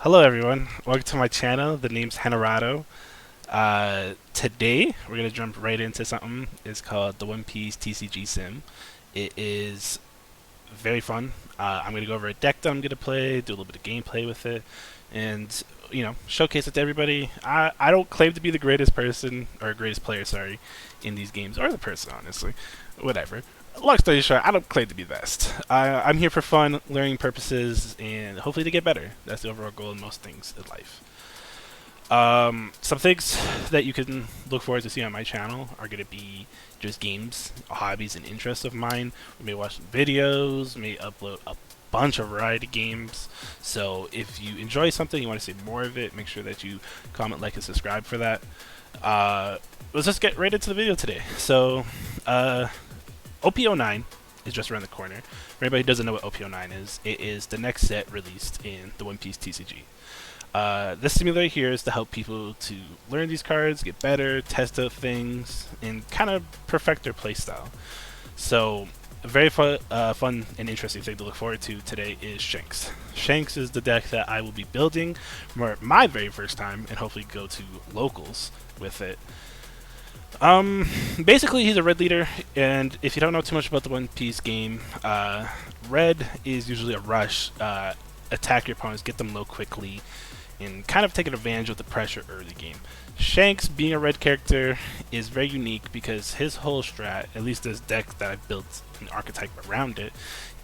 Hello everyone, welcome to my channel. The name's Henarado. Today we're gonna jump right into something. It's called the One Piece TCG Sim. It is very fun. I'm gonna go over a deck that I'm gonna play, do a little bit of gameplay with it, and showcase it to everybody. I don't claim to be the greatest person or greatest player, sorry, in these games, or the person honestly, whatever. Long story short, I don't claim to be the best. I'm here for fun, learning purposes, and hopefully to get better. That's the overall goal in most things in life. Some things that you can look forward to see on my channel are going to be just games, hobbies, and interests of mine. We may watch some videos, may upload a bunch of variety games. So if you enjoy something, you want to see more of it, make sure that you comment, like, and subscribe for that. Let's just get right into the video today. So, OP09 is just around the corner. For anybody who doesn't know what OP09 is, it is the next set released in the One Piece TCG. This simulator here is to help people to learn these cards, get better, test out things, and kind of perfect their playstyle. So, a very fun and interesting thing to look forward to today is Shanks. Shanks is the deck that I will be building for my very first time, and hopefully go to locals with it. Basically, he's a red leader, and if you don't know too much about the One Piece game, red is usually a rush, attack your opponents, get them low quickly, and kind of take advantage of the pressure early game. Shanks, being a red character, is very unique because his whole strat, at least this deck that I've built an archetype around it,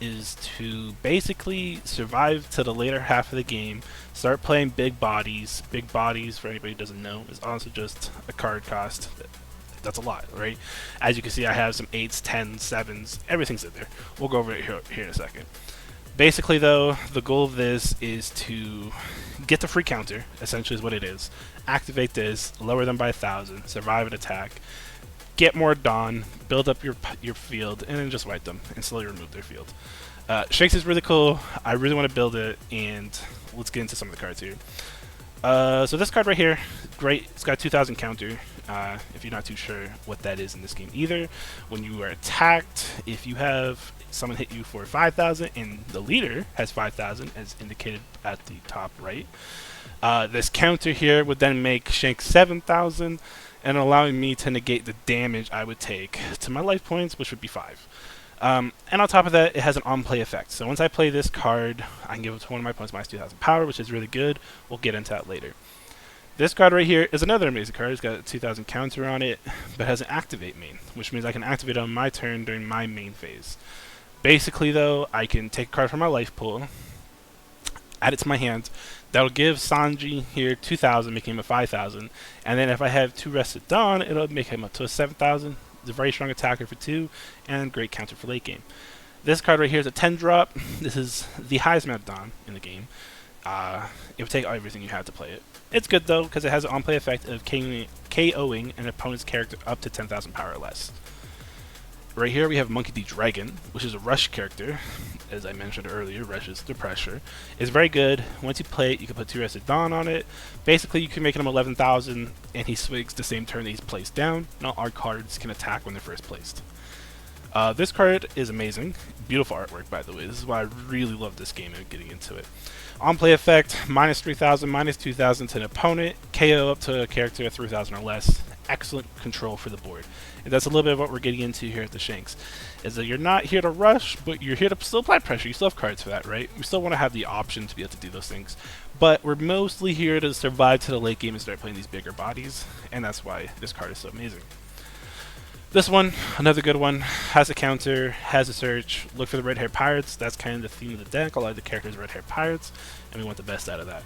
is to basically survive to the later half of the game, start playing big bodies. Big bodies, for anybody who doesn't know, is also just a card cost. That's a lot, right? As you can see, I have some 8s, 10s, 7s, everything's in there. We'll go over it here in a second. Basically, though, the goal of this is to get the free counter, essentially is what it is. Activate this, lower them by 1,000, survive an attack, get more Dawn, build up your field, and then just wipe them and slowly remove their field. Shanks is really cool. I really want to build it, and let's get into some of the cards here. So this card right here, great. It's got 2,000 counter. If you're not too sure what that is in this game either, when you are attacked, if you have someone hit you for 5,000 and the leader has 5,000 as indicated at the top right, this counter here would then make Shanks 7,000 and allowing me to negate the damage I would take to my life points, which would be 5. And on top of that, it has an on-play effect. So once I play this card, I can give it to one of my opponents minus 2,000 power, which is really good. We'll get into that later. This card right here is another amazing card. It's got a 2,000 counter on it, but has an activate main, which means I can activate it on my turn during my main phase. Basically, though, I can take a card from my life pool, add it to my hand. That'll give Sanji here 2,000, making him a 5,000. And then if I have 2 Rested Dawn, it'll make him up to a 7,000. It's a very strong attacker for 2, and great counter for late game. This card right here is a 10 drop. This is the highest amount of Dawn in the game. It would take everything you have to play it. It's good though, because it has an on-play effect of KOing an opponent's character up to 10,000 power or less. Right here we have Monkey D. Dragon, which is a rush character. As I mentioned earlier, rushes the pressure. It's very good. Once you play it, you can put 2 Rested Dawn on it. Basically, you can make him 11,000, and he swigs the same turn that he's placed down. Not all cards can attack when they're first placed. This card is amazing. Beautiful artwork, by the way. This is why I really love this game and getting into it. On-play effect, minus 3,000, minus 2,000 to an opponent. KO up to a character at 3,000 or less. Excellent control for the board. And that's a little bit of what we're getting into here at the Shanks. Is that you're not here to rush, but you're here to still apply pressure. You still have cards for that, right? We still want to have the option to be able to do those things. But we're mostly here to survive to the late game and start playing these bigger bodies. And that's why this card is so amazing. This one, another good one, has a counter, has a search, look for the red-haired pirates. That's kind of the theme of the deck. A lot of the characters are red-haired pirates, and we want the best out of that.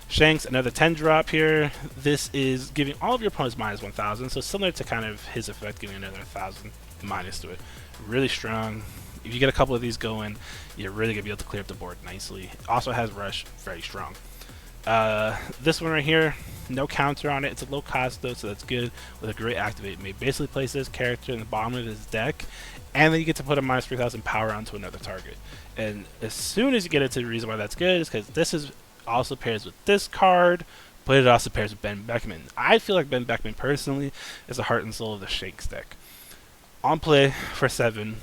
Shanks, another 10 drop here. This is giving all of your opponents minus 1,000, so similar to kind of his effect, giving another 1,000 minus to it. Really strong. If you get a couple of these going, you're really going to be able to clear up the board nicely. Also has rush, very strong. This one right here, no counter on it. It's a low cost though, so that's good. With a great activate, you may basically place this character in the bottom of his deck, and then you get to put a minus 3,000 power onto another target. And as soon as you get into the reason why that's good is because this is also pairs with this card, but it also pairs with Ben Beckman. I feel like Ben Beckman personally is the heart and soul of the Shanks deck. On play for 7.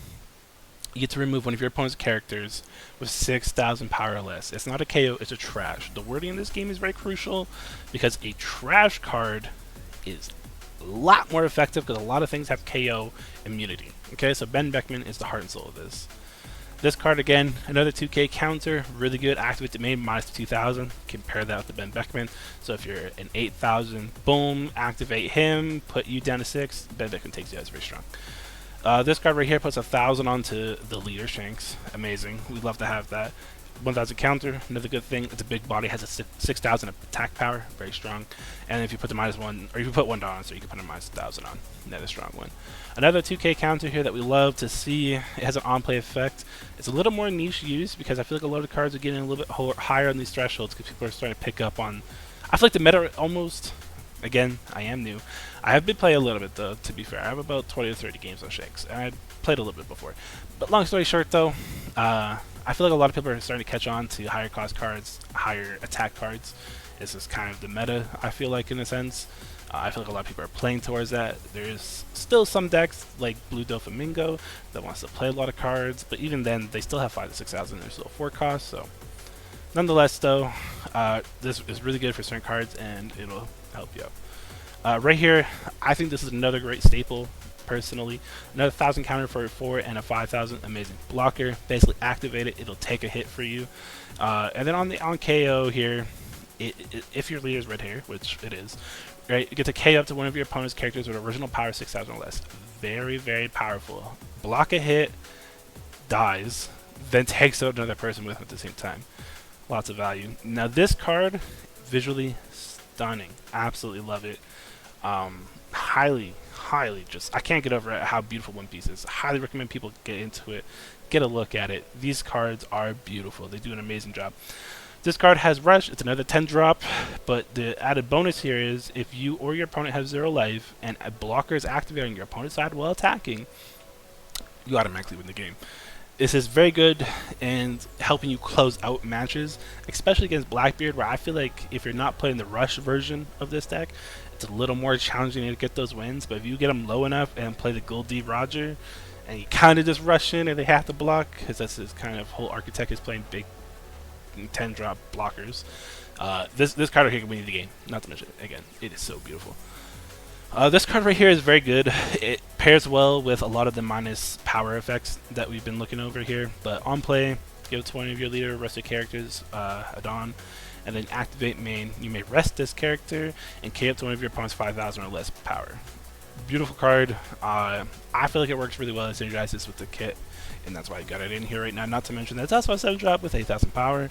You get to remove one of your opponent's characters with 6,000 power or less. It's not a KO, it's a trash. The wording in this game is very crucial because a trash card is a lot more effective because a lot of things have KO immunity. Okay, so Ben Beckman is the heart and soul of this. This card again, another 2k counter, really good. Activate the main minus 2,000. Compare that with the Ben Beckman. So if you're an 8,000, boom, activate him, put you down to 6. Ben Beckman takes you out, it's very strong. This card right here puts 1,000 onto the leader Shanks. Amazing. We'd love to have that. 1,000 counter, another good thing. It's a big body, has a 6,000 attack power, very strong. And if you put the -1, or if you put $1 on, so you can put a -1,000 on. Another strong one. Another 2k counter here that we love to see. It has an on-play effect. It's a little more niche use because I feel like a lot of cards are getting a little bit higher on these thresholds because people are starting to pick up on. I feel like the meta almost. Again, I am new. I have been playing a little bit though, to be fair. I have about 20 to 30 games on Shanks, and I played a little bit before. But long story short though, I feel like a lot of people are starting to catch on to higher cost cards, higher attack cards. This is kind of the meta, I feel like, in a sense. I feel like a lot of people are playing towards that. There's still some decks, like Blue Doflamingo, that wants to play a lot of cards, but even then, they still have 5,000 to 6,000. They're still 4 cost, so. Nonetheless, though, this is really good for certain cards, and it'll help you out. Right here, I think this is another great staple, personally. Another 1,000 counter for a 4 and a 5,000, amazing blocker. Basically activate it, it'll take a hit for you. And then on KO here, if your leader is red hair, which it is, right, you get to KO up to one of your opponent's characters with original power 6,000 or less. Very, very powerful. Block a hit, dies, then takes out another person with him at the same time. Lots of value. Now this card, visually stunning. Absolutely love it. Highly just, I can't get over how beautiful One Piece is. Highly recommend people get into it, get a look at it. These cards are beautiful. They do an amazing job. This card has Rush. It's another 10 drop, but the added bonus here is if you or your opponent have 0 life and a blocker is activated on your opponent's side while attacking, you automatically win the game. This is very good in helping you close out matches, especially against Blackbeard, where I feel like if you're not playing the Rush version of this deck, it's a little more challenging to get those wins. But if you get them low enough and play the Gold D Roger, and you kind of just rush in and they have to block, because that's his kind of whole architect is playing big 10 drop blockers. This card right here can win you the game. Not to mention, again, it is so beautiful. This card right here is very good. It pairs well with a lot of the minus power effects that we've been looking over here. But on play, give it to one of your leader, rest your characters, Adon, and then activate main. You may rest this character and KO up to one of your opponent's 5,000 or less power. Beautiful card. I feel like it works really well. It synergizes with the kit, and that's why I got it in here right now. Not to mention that it's also a 7 drop with 8,000 power.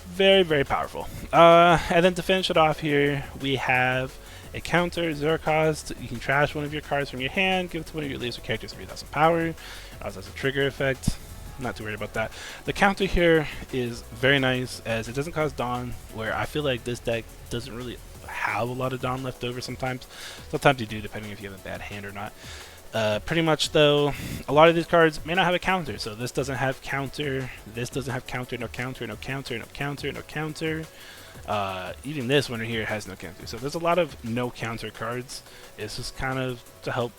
Very, very powerful. And then to finish it off here, we have a counter, 0 cost. You can trash one of your cards from your hand, give it to one of your laser characters 3,000 power. It also has a trigger effect. Not too worried about that. The counter here is very nice as it doesn't cost Dawn, where I feel like this deck doesn't really have a lot of Dawn left over sometimes. Sometimes you do, depending if you have a bad hand or not. Pretty much though, a lot of these cards may not have a counter, so this doesn't have counter, this doesn't have counter, no counter, no counter, no counter, no counter. Even this one right here has no counter, so there's a lot of no counter cards. It's just kind of to help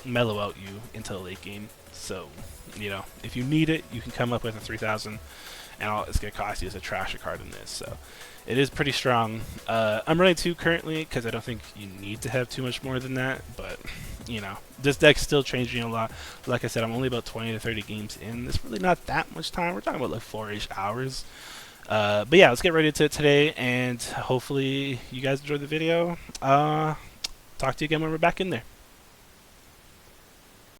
mellow out you into the late game. So, you know, if you need it, you can come up with a 3,000, and all it's going to cost you is a trash a card in this. So it is pretty strong. I'm running 2 currently because I don't think you need to have too much more than that, but you know, this deck's still changing a lot. Like I said, I'm only about 20 to 30 games in. It's really not that much time. We're talking about like 4-ish hours. But yeah, let's get ready to it today, and hopefully you guys enjoyed the video. Talk to you again when we're back in there.